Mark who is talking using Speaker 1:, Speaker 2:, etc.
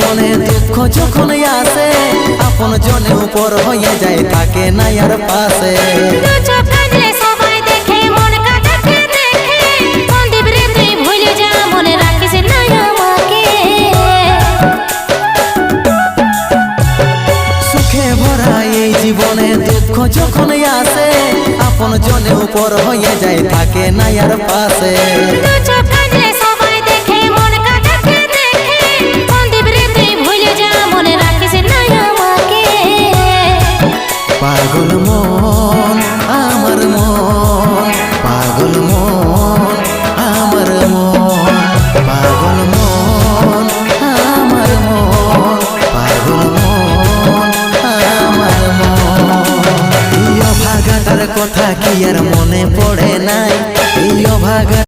Speaker 1: জীবনে দুঃখ যখন আসে আপন জনে উপর হয়ে যায় থাকে না আর পাশে।
Speaker 2: সবাই দেখে মন কাটাকে দেখে সন্দীপ রে তুই ভুলে যা মনে রাখিস না আমাকে।
Speaker 1: সুখে ভরা এই জীবনে দুঃখ যখন আসে আপন জনে উপর হয়ে যায় থাকে না আর পাশে।